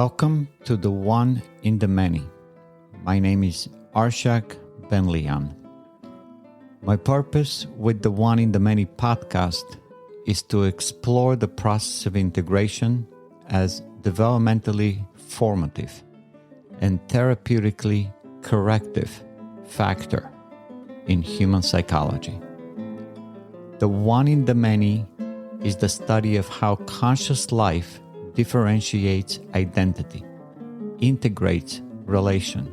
Welcome to the One in the Many. My name is Arshak Ben-Lian. My purpose with the One in the Many podcast is to explore the process of integration as developmentally formative and therapeutically corrective factor in human psychology. The One in the Many is the study of how conscious life differentiates identity, integrates relation,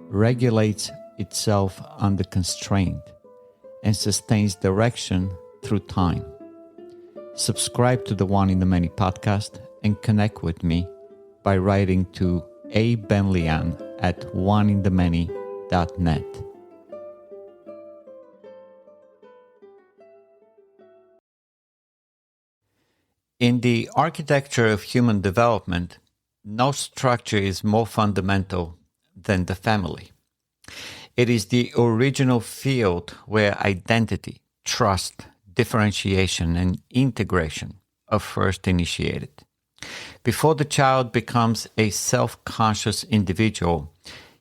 regulates itself under constraint, and sustains direction through time. Subscribe to the One in the Many podcast and connect with me by writing to abenlian@oneinthemany.net. In the architecture of human development, no structure is more fundamental than the family. It is the original field where identity, trust, differentiation, and integration are first initiated. Before the child becomes a self-conscious individual,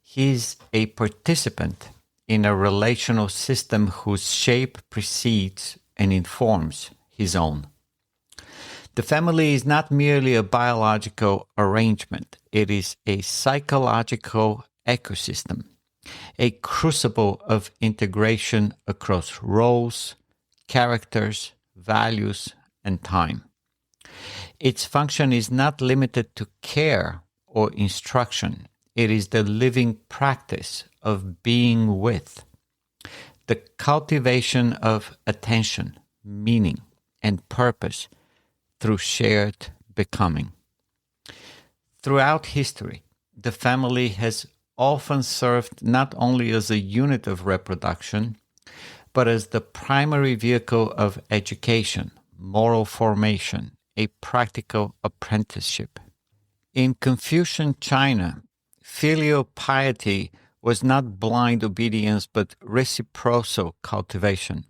he is a participant in a relational system whose shape precedes and informs his own. The family is not merely a biological arrangement. It is a psychological ecosystem, a crucible of integration across roles, characters, values, and time. Its function is not limited to care or instruction. It is the living practice of being with, the cultivation of attention, meaning, and purpose through shared becoming. Throughout history, the family has often served not only as a unit of reproduction, but as the primary vehicle of education, moral formation, a practical apprenticeship. In Confucian China, filial piety was not blind obedience but reciprocal cultivation.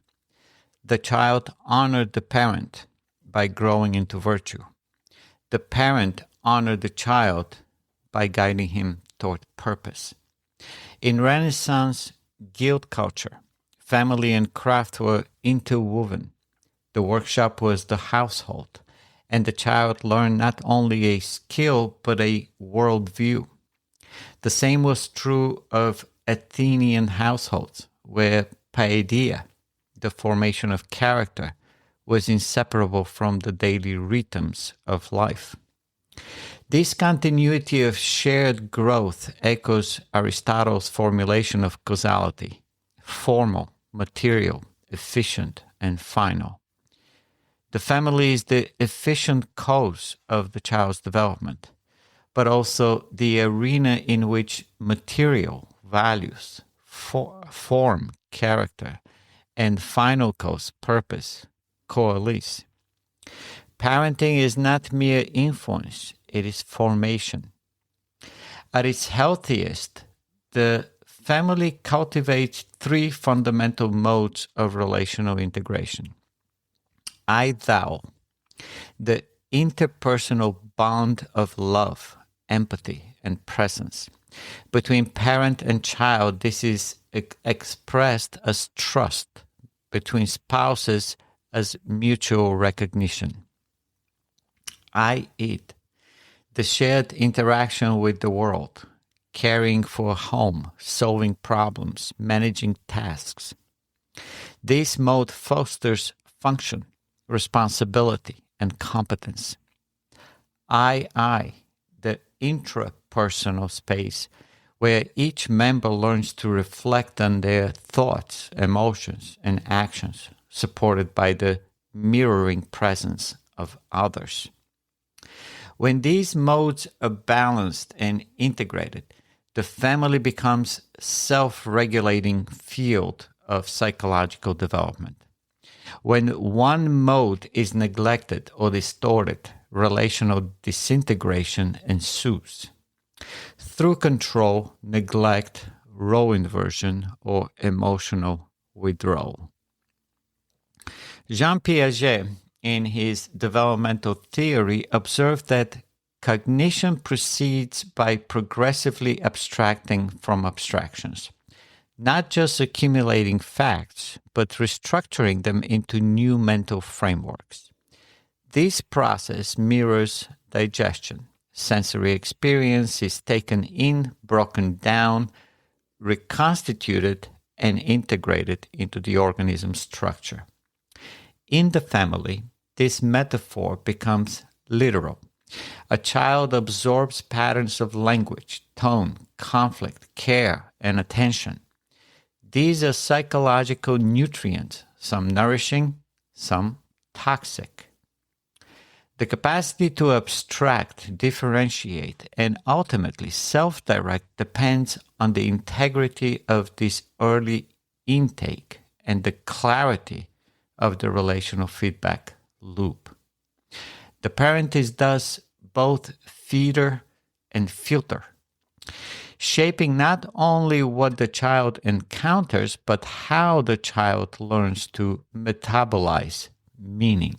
The child honored the parent by growing into virtue. The parent honored the child by guiding him toward purpose. In Renaissance guild culture, family and craft were interwoven. The workshop was the household, and the child learned not only a skill but a worldview. The same was true of Athenian households, where paideia, the formation of character, was inseparable from the daily rhythms of life. This continuity of shared growth echoes Aristotle's formulation of causality: formal, material, efficient, and final. The family is the efficient cause of the child's development, but also the arena in which material, values, form, character, and final cause, purpose, coalesce. Parenting is not mere influence, it is formation. At its healthiest, the family cultivates three fundamental modes of relational integration. I-thou, the interpersonal bond of love, empathy, and presence. Between parent and child, this is expressed as trust. Between spouses, as mutual recognition. I-it, the shared interaction with the world, caring for a home, solving problems, managing tasks. This mode fosters function, responsibility, and competence. I, the intrapersonal space, where each member learns to reflect on their thoughts, emotions, and actions, supported by the mirroring presence of others. When these modes are balanced and integrated, the family becomes a self-regulating field of psychological development. When one mode is neglected or distorted, relational disintegration ensues through control, neglect, role inversion, or emotional withdrawal. Jean Piaget, in his developmental theory, observed that Cognition proceeds by progressively abstracting from abstractions, not just accumulating facts, but restructuring them into new mental frameworks. This process mirrors digestion. Sensory experience is taken in, broken down, reconstituted, and integrated into the organism's structure. In the family, this metaphor becomes literal. A child absorbs patterns of language, tone, conflict, care, and attention. These are psychological nutrients, some nourishing, some toxic. The capacity to abstract, differentiate, and ultimately self-direct depends on the integrity of this early intake and the clarity of the relational feedback loop. The parent is thus both feeder and filter, shaping not only what the child encounters, but how the child learns to metabolize meaning.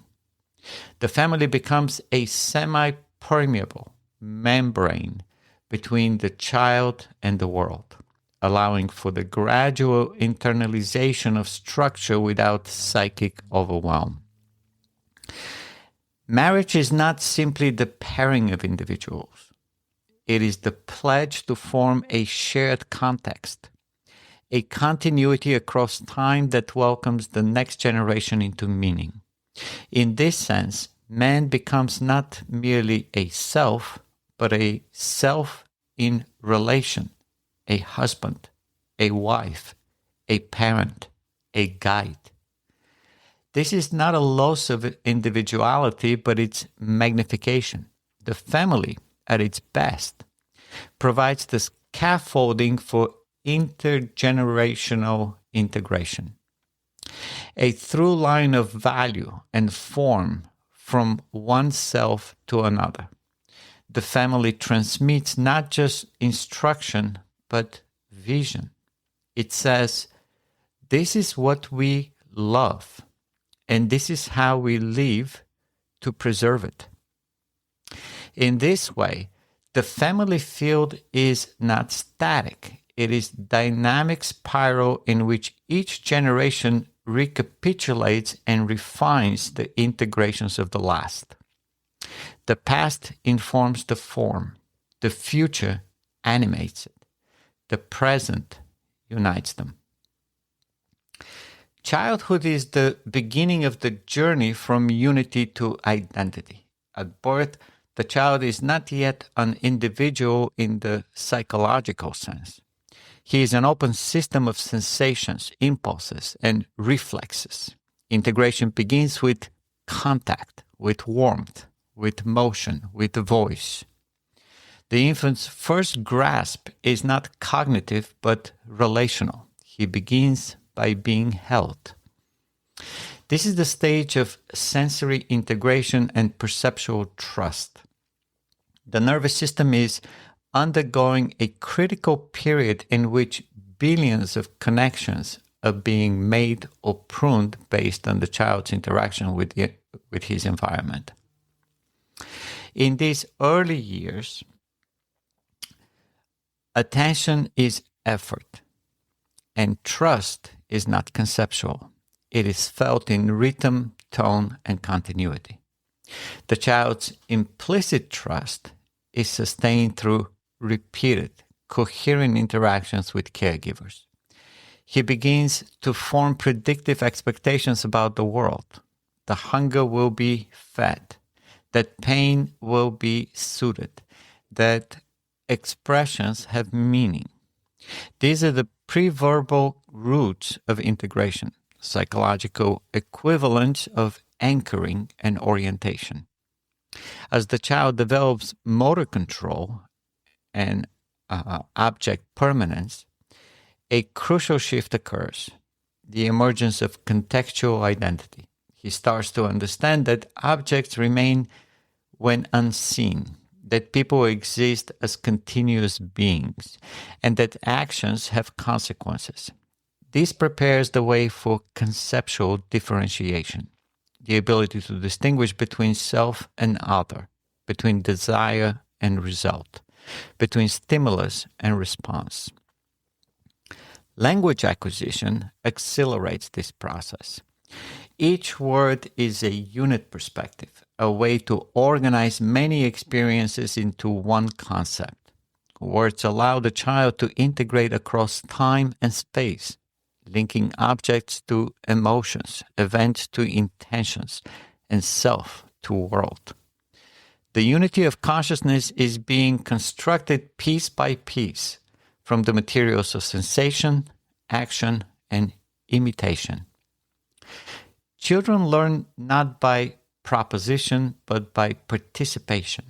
The family becomes a semi-permeable membrane between the child and the world, allowing for the gradual internalization of structure without psychic overwhelm. Marriage is not simply the pairing of individuals. It is the pledge to form a shared context, a continuity across time that welcomes the next generation into meaning. In this sense, man becomes not merely a self, but a self in relation, a husband, a wife, a parent, a guide. This is not a loss of individuality, but its magnification. The family, at its best, provides the scaffolding for intergenerational integration, a through line of value and form from oneself to another. The family transmits not just instruction, but vision. It says, this is what we love, and this is how we live to preserve it. In this way, the family field is not static. It is dynamic spiral in which each generation recapitulates and refines the integrations of the last. The past informs the form. The future animates it. The present unites them. Childhood is the beginning of the journey from unity to identity. At birth, the child is not yet an individual in the psychological sense. He is an open system of sensations, impulses, and reflexes. Integration begins with contact, with warmth, with motion, with voice. The infant's first grasp is not cognitive, but relational. He begins by being held. This is the stage of sensory integration and perceptual trust. The nervous system is undergoing a critical period in which billions of connections are being made or pruned based on the child's interaction with his environment. In these early years, attention is effort, and trust is not conceptual. It is felt in rhythm, tone, and continuity. The child's implicit trust is sustained through repeated, coherent interactions with caregivers. He begins to form predictive expectations about the world. The hunger will be fed, that pain will be soothed, that expressions have meaning. These are the pre-verbal roots of integration, psychological equivalents of anchoring and orientation. As the child develops motor control and object permanence, a crucial shift occurs, the emergence of contextual identity. He starts to understand that objects remain when unseen, that people exist as continuous beings, and that actions have consequences. This prepares the way for conceptual differentiation, the ability to distinguish between self and other, between desire and result, between stimulus and response. Language acquisition accelerates this process. Each word is a unit perspective, a way to organize many experiences into one concept. Words allow the child to integrate across time and space, linking objects to emotions, events to intentions, and self to world. The unity of consciousness is being constructed piece by piece from the materials of sensation, action, and imitation. Children learn not by proposition, but by participation.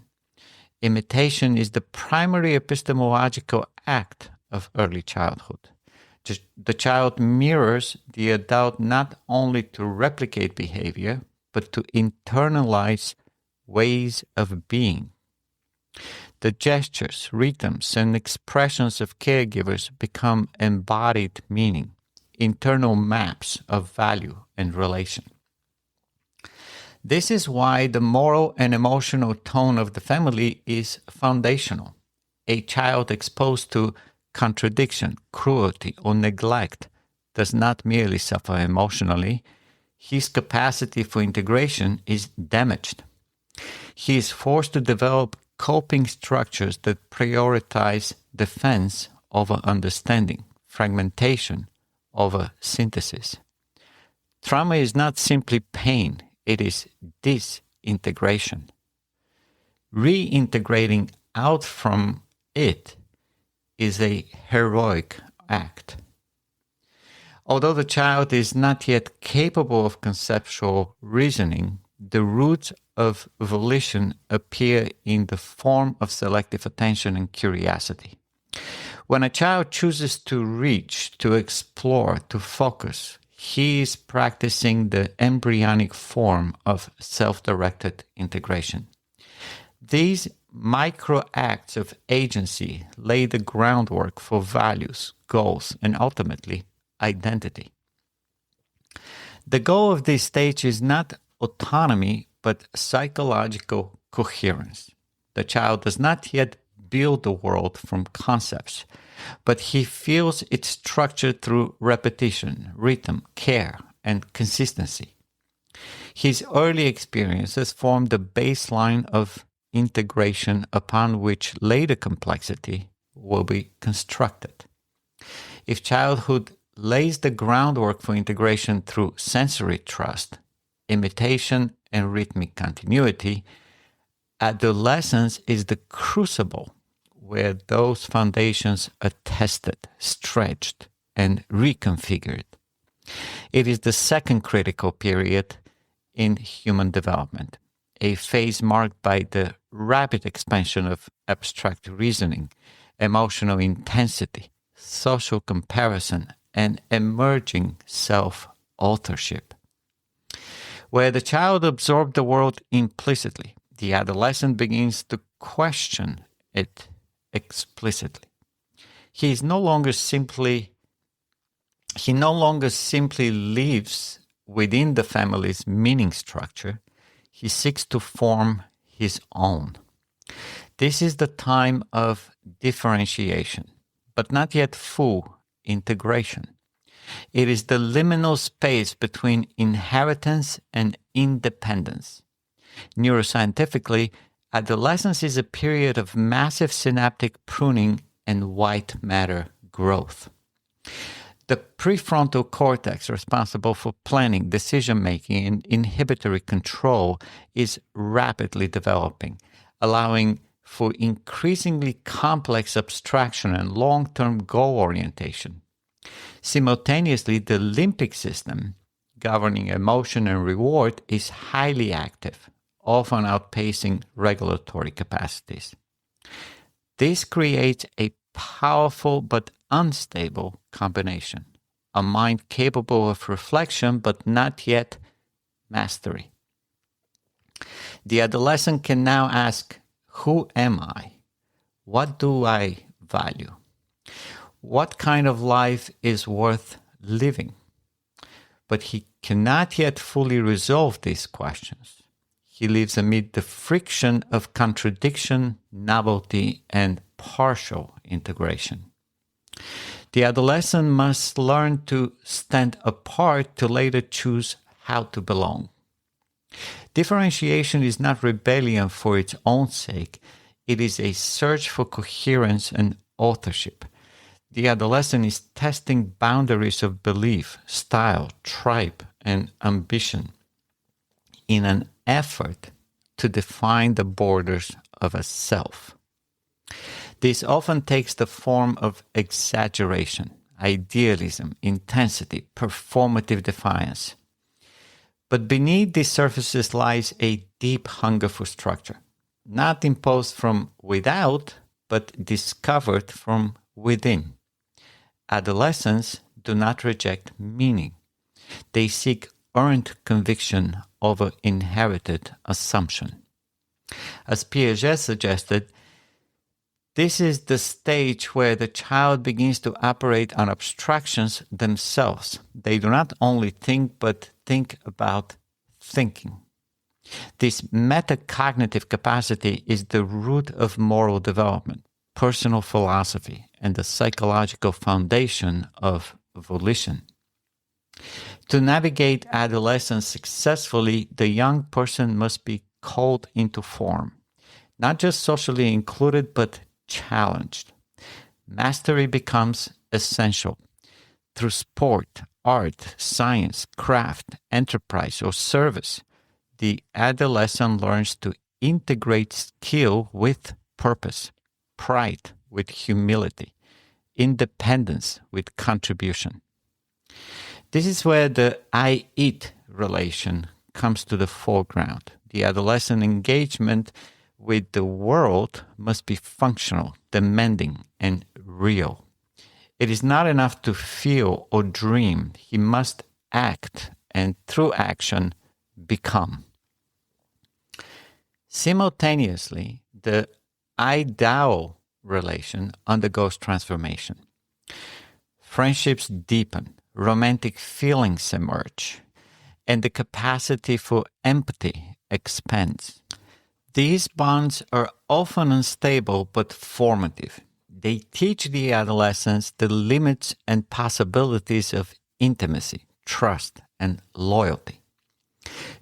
Imitation is the primary epistemological act of early childhood. The child mirrors the adult not only to replicate behavior, but to internalize ways of being. The gestures, rhythms, and expressions of caregivers become embodied meaning, internal maps of value and relation. This is why the moral and emotional tone of the family is foundational. A child exposed to contradiction, cruelty, or neglect does not merely suffer emotionally, his capacity for integration is damaged. He is forced to develop coping structures that prioritize defense over understanding, fragmentation over synthesis. Trauma is not simply pain, it is disintegration. Reintegrating out from it is a heroic act. Although the child is not yet capable of conceptual reasoning, the roots of volition appear in the form of selective attention and curiosity. When a child chooses to reach, to explore, to focus, he is practicing the embryonic form of self-directed integration. These micro acts of agency lay the groundwork for values, goals, and ultimately identity. The goal of this stage is not autonomy, but psychological coherence. The child does not yet build the world from concepts, but he feels its structure through repetition, rhythm, care, and consistency. His early experiences form the baseline of integration upon which later complexity will be constructed. If childhood lays the groundwork for integration through sensory trust, imitation, and rhythmic continuity, adolescence is the crucible where those foundations are tested, stretched, and reconfigured. It is the second critical period in human development, a phase marked by the rapid expansion of abstract reasoning, emotional intensity, social comparison, and emerging self-authorship. Where the child absorbs the world implicitly, the adolescent begins to question it explicitly. He no longer simply lives within the family's meaning structure. He seeks to form his own. This is the time of differentiation, but not yet full integration. It is the liminal space between inheritance and independence. Neuroscientifically, adolescence is a period of massive synaptic pruning and white matter growth. The prefrontal cortex, responsible for planning, decision-making, and inhibitory control, is rapidly developing, allowing for increasingly complex abstraction and long-term goal orientation. Simultaneously, the limbic system, governing emotion and reward, is highly active, often outpacing regulatory capacities. This creates a powerful but unstable combination, a mind capable of reflection but not yet mastery. The adolescent can now ask, who am I? What do I value? What kind of life is worth living? But he cannot yet fully resolve these questions. He lives amid the friction of contradiction, novelty, and partial integration. The adolescent must learn to stand apart to later choose how to belong. Differentiation is not rebellion for its own sake. It is a search for coherence and authorship. The adolescent is testing boundaries of belief, style, tribe, and ambition in an effort to define the borders of a self. This often takes the form of exaggeration, idealism, intensity, performative defiance. But beneath these surfaces lies a deep hunger for structure, not imposed from without, but discovered from within. Adolescents do not reject meaning. They seek earned conviction over inherited assumption. As Piaget suggested, this is the stage where the child begins to operate on abstractions themselves. They do not only think, but think about thinking. This metacognitive capacity is the root of moral development, personal philosophy, and the psychological foundation of volition. To navigate adolescence successfully, the young person must be called into form, not just socially included, but challenged. Mastery becomes essential. Through sport, art, science, craft, enterprise, or service, the adolescent learns to integrate skill with purpose, pride with humility, independence with contribution. This is where the I-it relation comes to the foreground. The adolescent engagement with the world must be functional, demanding, and real. It is not enough to feel or dream. He must act, and through action, become. Simultaneously, the I-thou relation undergoes transformation. Friendships deepen, romantic feelings emerge, and the capacity for empathy expands. These bonds are often unstable but formative. They teach the adolescents the limits and possibilities of intimacy, trust, and loyalty.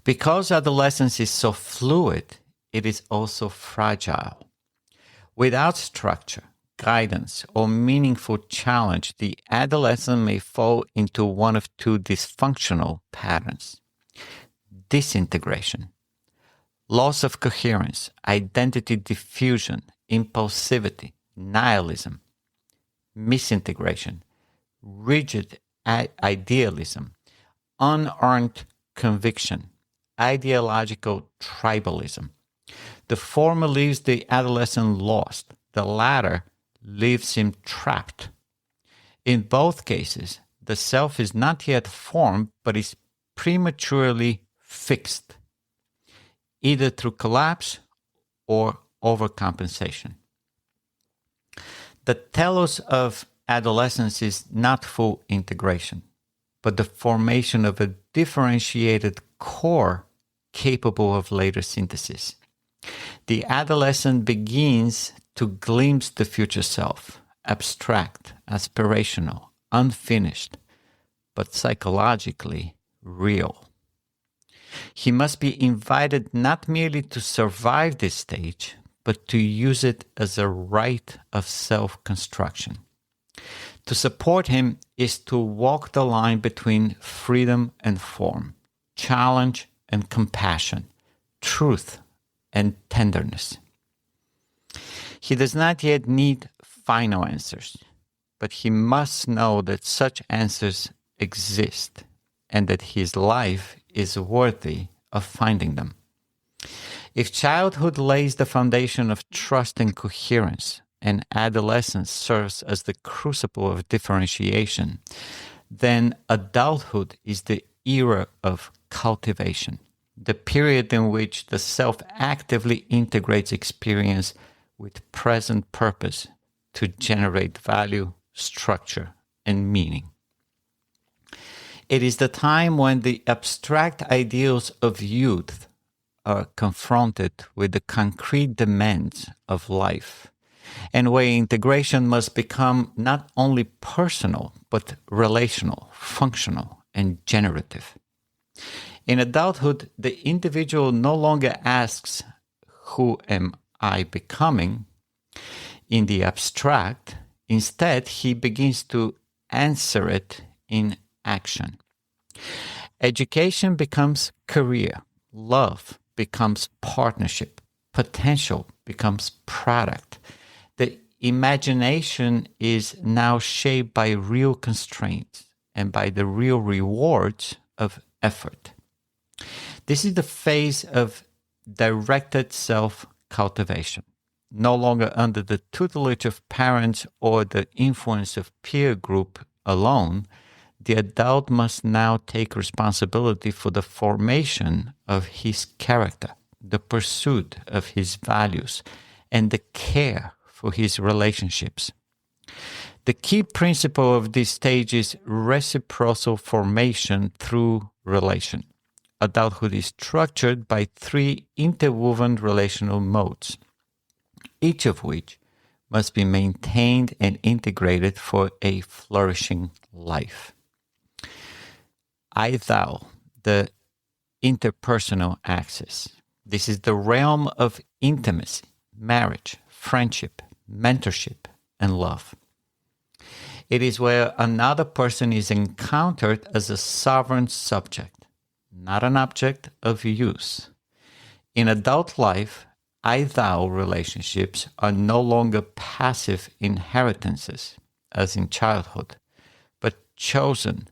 Because adolescence is so fluid, it is also fragile. Without structure, guidance, or meaningful challenge, the adolescent may fall into one of two dysfunctional patterns: disintegration, loss of coherence, identity diffusion, impulsivity, nihilism; misintegration, rigid idealism, unearned conviction, ideological tribalism. The former leaves the adolescent lost. The latter leaves him trapped. In both cases, the self is not yet formed, but is prematurely fixed, either through collapse or overcompensation. The telos of adolescence is not full integration, but the formation of a differentiated core capable of later synthesis. The adolescent begins to glimpse the future self, abstract, aspirational, unfinished, but psychologically real. He must be invited not merely to survive this stage, but to use it as a rite of self-construction. To support him is to walk the line between freedom and form, challenge and compassion, truth and tenderness. He does not yet need final answers, but he must know that such answers exist and that his life is worthy of finding them. If childhood lays the foundation of trust and coherence, and adolescence serves as the crucible of differentiation, then adulthood is the era of cultivation, the period in which the self actively integrates experience with present purpose to generate value, structure, and meaning. It is the time when the abstract ideals of youth are confronted with the concrete demands of life, and where integration must become not only personal, but relational, functional, and generative. In adulthood, the individual no longer asks, "Who am I becoming?" in the abstract. Instead, he begins to answer it in action. Education becomes career, love becomes partnership, potential becomes product. The imagination is now shaped by real constraints and by the real rewards of effort. This is the phase of directed self cultivation, no longer under the tutelage of parents or the influence of peer group alone. The adult must now take responsibility for the formation of his character, the pursuit of his values, and the care for his relationships. The key principle of this stage is reciprocal formation through relation. Adulthood is structured by three interwoven relational modes, each of which must be maintained and integrated for a flourishing life. I-thou, the interpersonal axis. This is the realm of intimacy, marriage, friendship, mentorship, and love. It is where another person is encountered as a sovereign subject, not an object of use. In adult life, I-thou relationships are no longer passive inheritances, as in childhood, but chosen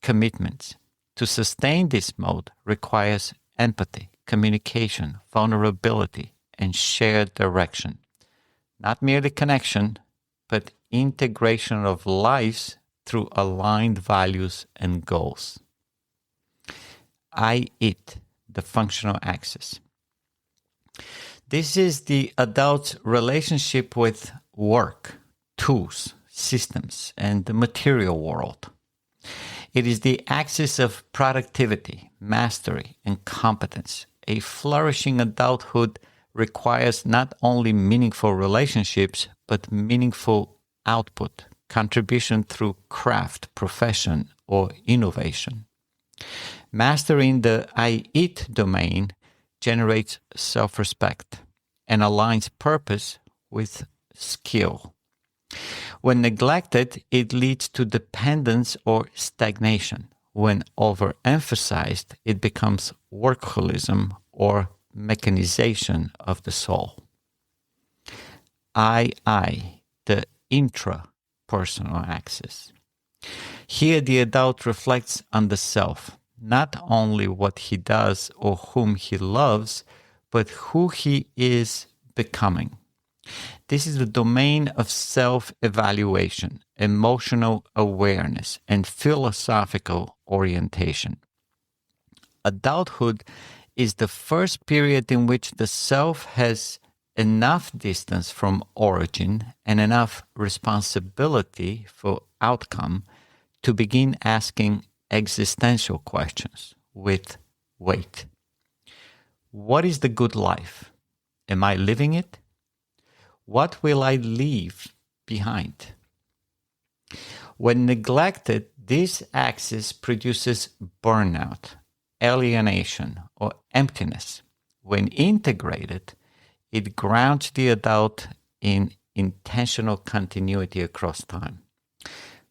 commitments. To sustain this mode requires empathy, communication, vulnerability, and shared direction. Not merely connection, but integration of lives through aligned values and goals. I-it, the functional axis. This is the adult's relationship with work, tools, systems, and the material world. It is the axis of productivity, mastery, and competence. A flourishing adulthood requires not only meaningful relationships, but meaningful output, contribution through craft, profession, or innovation. Mastering the I-it domain generates self-respect and aligns purpose with skill. When neglected, it leads to dependence or stagnation. When overemphasized, it becomes workaholism or mechanization of the soul. I, the intrapersonal axis. Here, the adult reflects on the self, not only what he does or whom he loves, but who he is becoming. This is the domain of self-evaluation, emotional awareness, and philosophical orientation. Adulthood is the first period in which the self has enough distance from origin and enough responsibility for outcome to begin asking existential questions with weight. What is the good life? Am I living it? What will I leave behind? When neglected, this axis produces burnout, alienation, or emptiness. When integrated, it grounds the adult in intentional continuity across time.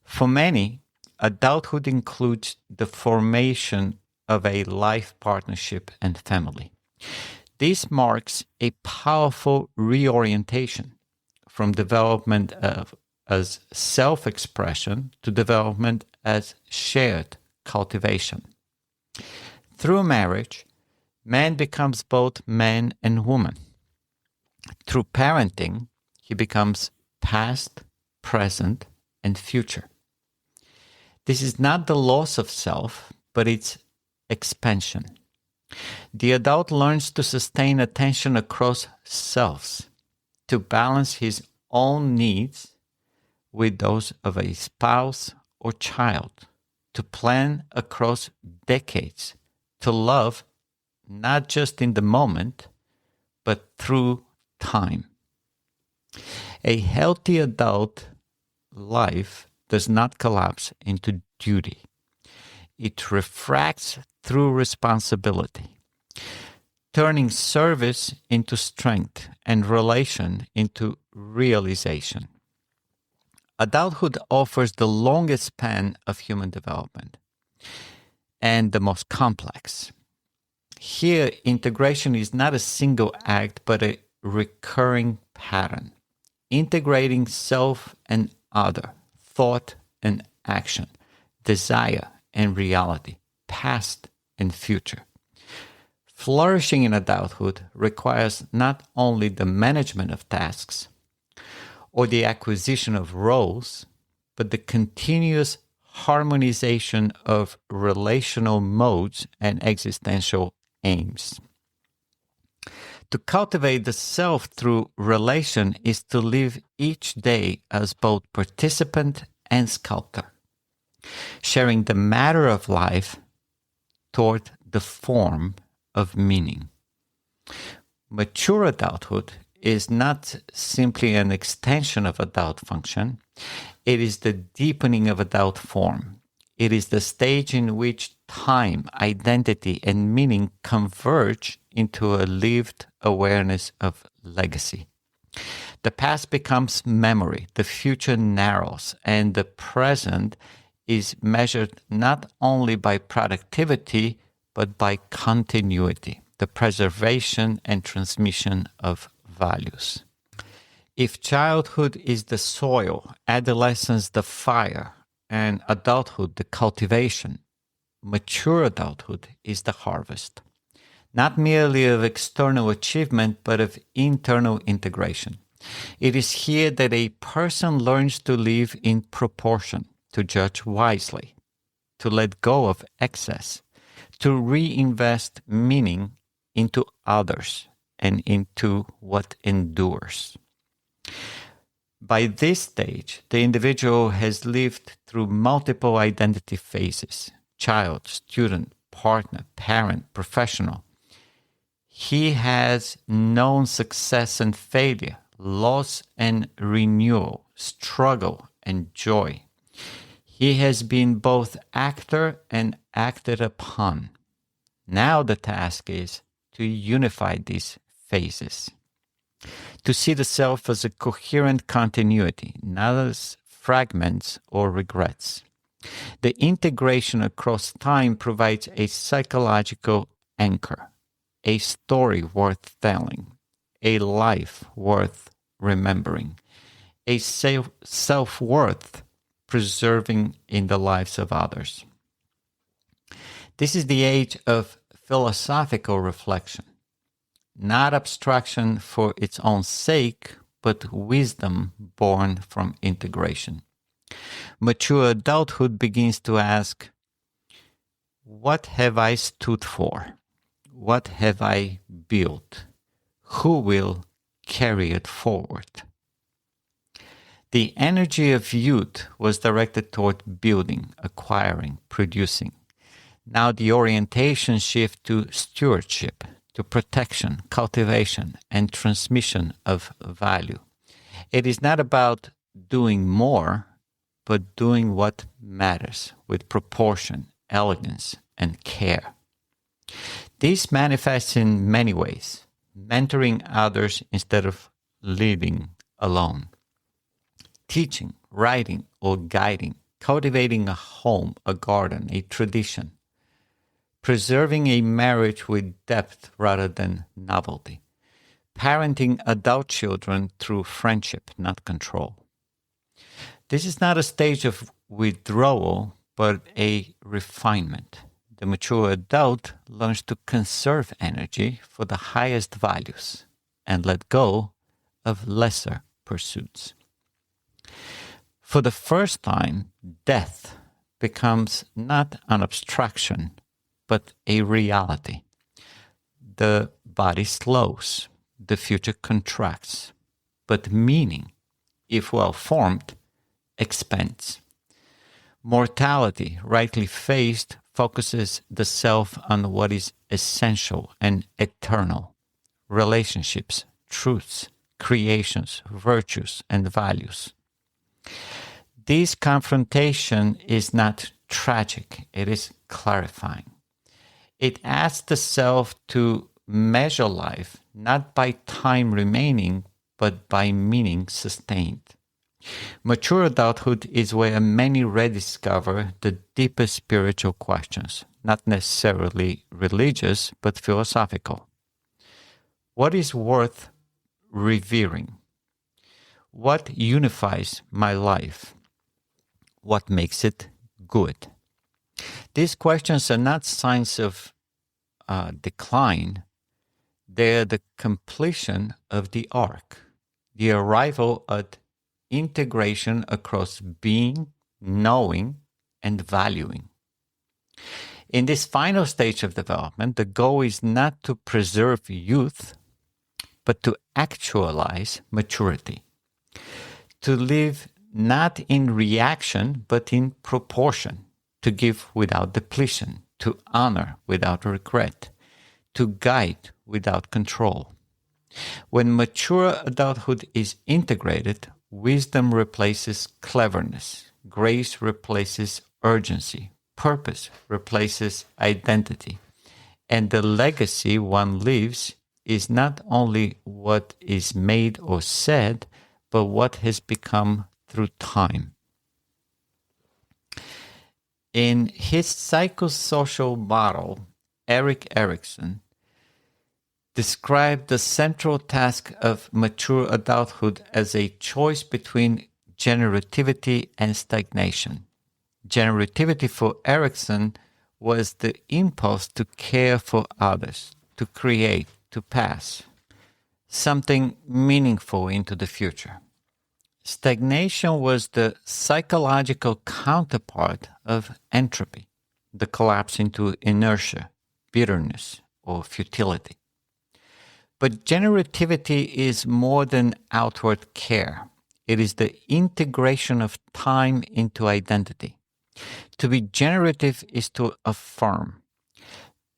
For many, adulthood includes the formation of a life partnership and family. This marks a powerful reorientation from development as self-expression to development as shared cultivation. Through marriage, man becomes both man and woman. Through parenting, he becomes past, present, and future. This is not the loss of self, but its expansion. The adult learns to sustain attention across selves, to balance his own needs with those of a spouse or child, to plan across decades, to love not just in the moment, but through time. A healthy adult life does not collapse into duty. It refracts through responsibility, turning service into strength and relation into realization. Adulthood offers the longest span of human development and the most complex. Here, integration is not a single act, but a recurring pattern, integrating self and other, thought and action, desire and reality, past and future. Flourishing in adulthood requires not only the management of tasks or the acquisition of roles, but the continuous harmonization of relational modes and existential aims. To cultivate the self through relation is to live each day as both participant and sculptor, sharing the matter of life toward the form of meaning. Mature adulthood is not simply an extension of adult function, it is the deepening of adult form. It is the stage in which time, identity, and meaning converge into a lived awareness of legacy. The past becomes memory, the future narrows, and the present is measured not only by productivity, but by continuity, the preservation and transmission of values. If childhood is the soil, adolescence the fire, and adulthood the cultivation, mature adulthood is the harvest, not merely of external achievement, but of internal integration. It is here that a person learns to live in proportion, to judge wisely, to let go of excess, to reinvest meaning into others and into what endures. By this stage, the individual has lived through multiple identity phases: child, student, partner, parent, professional. He has known success and failure, loss and renewal, struggle and joy. He has been both actor and acted upon. Now the task is to unify these phases, to see the self as a coherent continuity, not as fragments or regrets. The integration across time provides a psychological anchor, a story worth telling, a life worth remembering, a self-worth preserving in the lives of others. This is the age of philosophical reflection, not abstraction for its own sake, but wisdom born from integration. Mature adulthood begins to ask, what have I stood for? What have I built? Who will carry it forward? The energy of youth was directed toward building, acquiring, producing. Now the orientation shifts to stewardship, to protection, cultivation, and transmission of value. It is not about doing more, but doing what matters with proportion, elegance, and care. This manifests in many ways: mentoring others instead of leading alone, teaching, writing, or guiding, cultivating a home, a garden, a tradition, preserving a marriage with depth rather than novelty, parenting adult children through friendship, not control. This is not a stage of withdrawal, but a refinement. The mature adult learns to conserve energy for the highest values and let go of lesser pursuits. For the first time, death becomes not an abstraction, but a reality. The body slows, the future contracts, but meaning, if well formed, expands. Mortality, rightly faced, focuses the self on what is essential and eternal: relationships, truths, creations, virtues, and values. This confrontation is not tragic, it is clarifying. It asks the self to measure life not by time remaining, but by meaning sustained. Mature adulthood is where many rediscover the deepest spiritual questions, not necessarily religious, but philosophical. What is worth revering? What unifies my life? What makes it good? These questions are not signs of decline. They're the completion of the arc, the arrival at integration across being, knowing, and valuing. In this final stage of development, the goal is not to preserve youth, but to actualize maturity, to live not in reaction, but in proportion, to give without depletion, to honor without regret, to guide without control. When mature adulthood is integrated, wisdom replaces cleverness, grace replaces urgency, purpose replaces identity, and the legacy one leaves is not only what is made or said, but what has become through time. In his psychosocial model, Erik Erikson described the central task of mature adulthood as a choice between generativity and stagnation. Generativity for Erikson was the impulse to care for others, to create, to pass something meaningful into the future. Stagnation was the psychological counterpart of entropy, the collapse into inertia, bitterness, or futility. But generativity is more than outward care. It is the integration of time into identity. To be generative is to affirm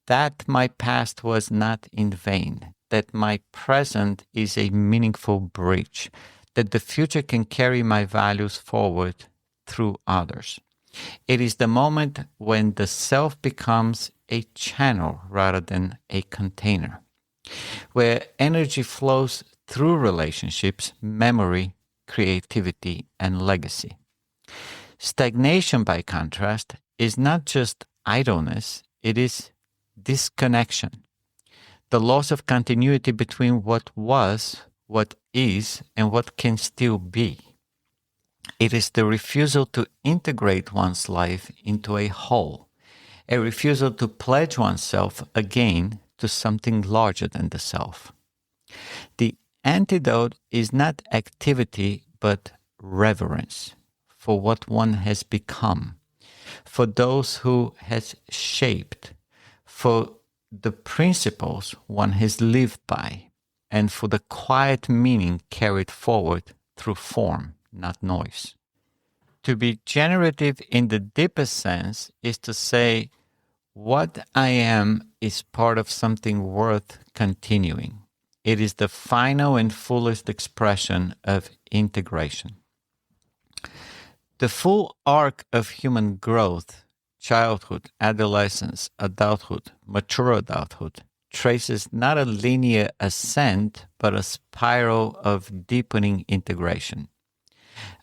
that my past was not in vain, that my present is a meaningful bridge, that the future can carry my values forward through others. It is the moment when the self becomes a channel rather than a container, where energy flows through relationships, memory, creativity, and legacy. Stagnation, by contrast, is not just idleness, it is disconnection, the loss of continuity between what was, what is, and what can still be. It is the refusal to integrate one's life into a whole, a refusal to pledge oneself again to something larger than the self. The antidote is not activity, but reverence for what one has become, for those who has shaped, for the principles one has lived by, and for the quiet meaning carried forward through form, not noise. To be generative in the deepest sense is to say, what I am is part of something worth continuing. It is the final and fullest expression of integration. The full arc of human growth, childhood, adolescence, adulthood, mature adulthood, traces not a linear ascent, but a spiral of deepening integration.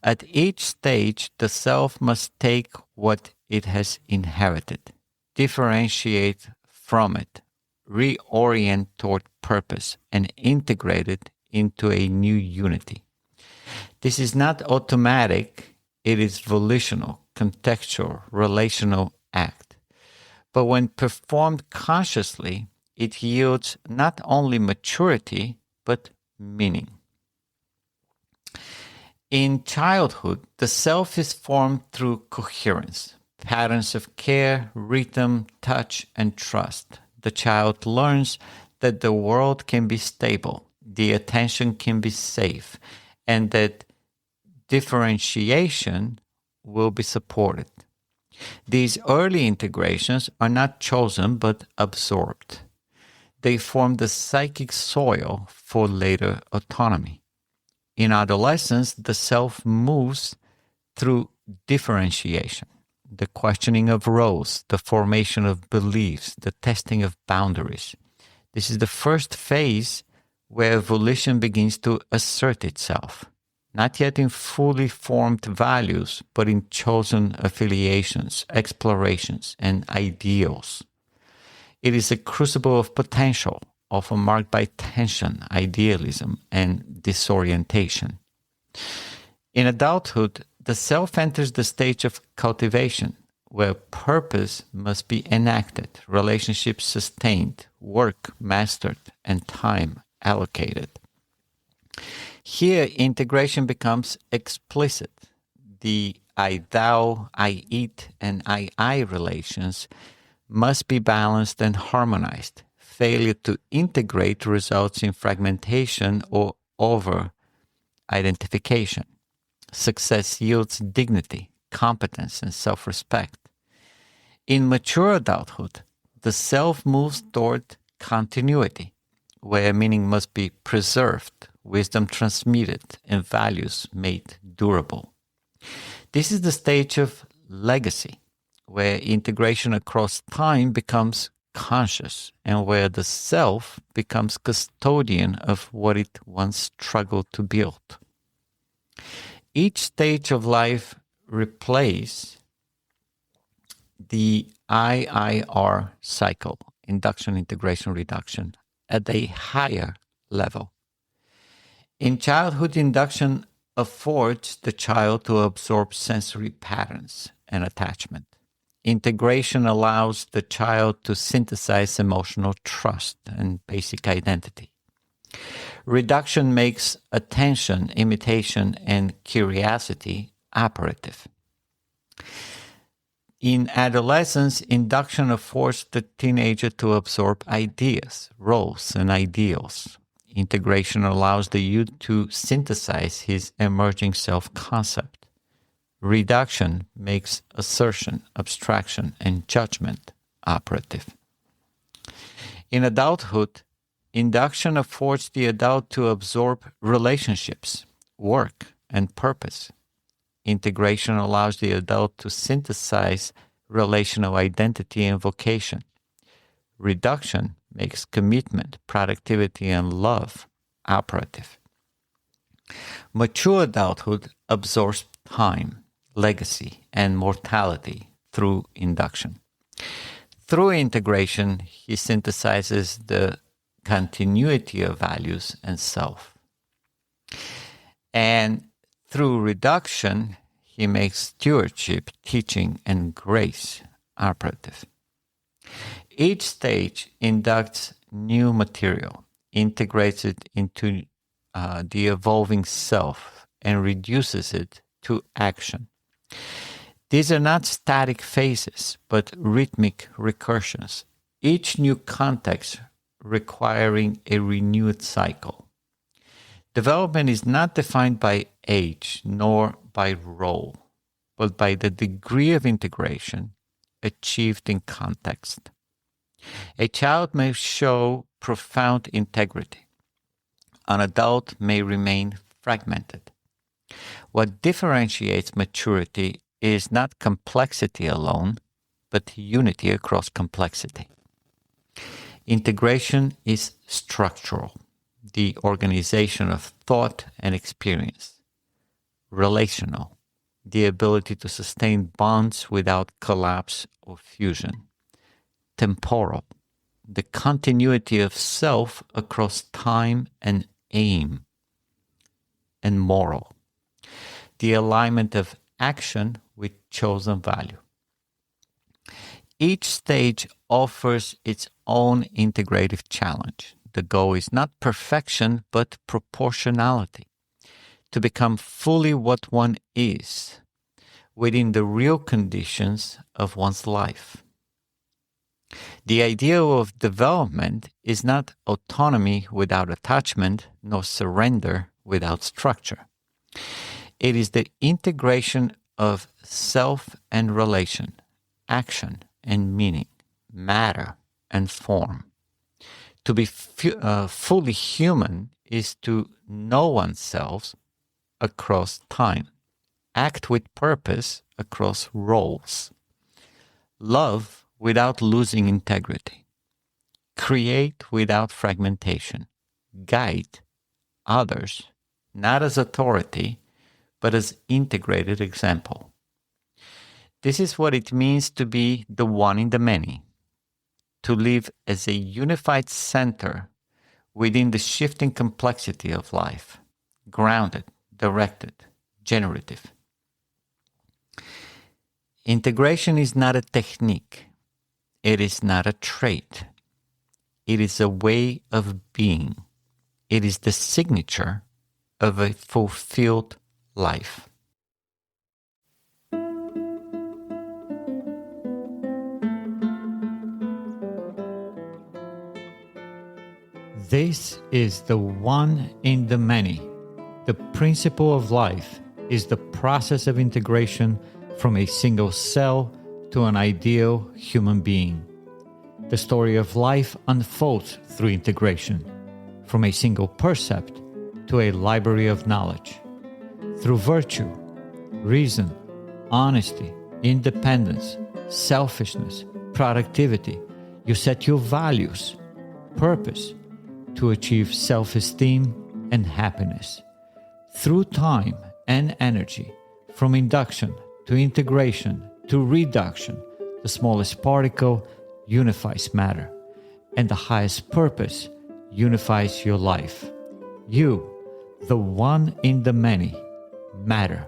At each stage, the self must take what it has inherited, differentiate from it, reorient toward purpose, and integrate it into a new unity. This is not automatic, it is volitional, contextual, relational act. But when performed consciously, it yields not only maturity, but meaning. In childhood, the self is formed through coherence, patterns of care, rhythm, touch, and trust. The child learns that the world can be stable, the attention can be safe, and that differentiation will be supported. These early integrations are not chosen but absorbed. They form the psychic soil for later autonomy. In adolescence, the self moves through differentiation, the questioning of roles, the formation of beliefs, the testing of boundaries. This is the first phase where volition begins to assert itself, not yet in fully formed values, but in chosen affiliations, explorations, and ideals. It is a crucible of potential, often marked by tension, idealism, and disorientation. In adulthood, the self enters the stage of cultivation, where purpose must be enacted, relationships sustained, work mastered, and time allocated. Here, integration becomes explicit. The I thou, I it, and I relations must be balanced and harmonized. Failure to integrate results in fragmentation or over identification. Success yields dignity, competence, and self respect. In mature adulthood, the self moves toward continuity, where meaning must be preserved, wisdom transmitted, and values made durable. This is the stage of legacy, where integration across time becomes conscious and where the self becomes custodian of what it once struggled to build. Each stage of life replaces the IIR cycle, induction, integration, reduction, at a higher level. In childhood, induction affords the child to absorb sensory patterns and attachment. Integration allows the child to synthesize emotional trust and basic identity. Reduction makes attention, imitation, and curiosity operative. In adolescence, induction affords the teenager to absorb ideas, roles, and ideals. Integration allows the youth to synthesize his emerging self-concept. Reduction makes assertion, abstraction, and judgment operative. In adulthood, induction affords the adult to absorb relationships, work, and purpose. Integration allows the adult to synthesize relational identity and vocation. Reduction makes commitment, productivity, and love operative. Mature adulthood absorbs time, legacy, and mortality through induction. Through integration, he synthesizes the continuity of values and self. And through reduction, he makes stewardship, teaching, and grace operative. Each stage inducts new material, integrates it into the evolving self, and reduces it to action. These are not static phases, but rhythmic recursions, each new context requiring a renewed cycle. Development is not defined by age nor by role, but by the degree of integration achieved in context. A child may show profound integrity. An adult may remain fragmented. What differentiates maturity is not complexity alone, but unity across complexity. Integration is structural, the organization of thought and experience. Relational, the ability to sustain bonds without collapse or fusion. Temporal, the continuity of self across time and aim. And moral, the alignment of action with chosen value. Each stage offers its own integrative challenge. The goal is not perfection, but proportionality. To become fully what one is within the real conditions of one's life. The ideal of development is not autonomy without attachment, nor surrender without structure. It is the integration of self and relation, action and meaning, matter and form. To be fully human is to know oneself across time, act with purpose across roles, love without losing integrity, create without fragmentation, guide others not as authority, but as integrated example. This is what it means to be the one in the many, to live as a unified center within the shifting complexity of life, grounded, directed, generative. Integration is not a technique. It is not a trait. It is a way of being. It is the signature of a fulfilled life. This is the one in the many. The principle of life is the process of integration from a single cell to an ideal human being. The story of life unfolds through integration, from a single percept to a library of knowledge. Through virtue, reason, honesty, independence, selfishness, productivity, you set your values, purpose, to achieve self-esteem and happiness. Through time and energy, from induction to integration to reduction, the smallest particle unifies matter, and the highest purpose unifies your life. You, the one in the many, matter.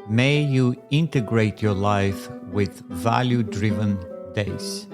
May you integrate your life with value-driven days.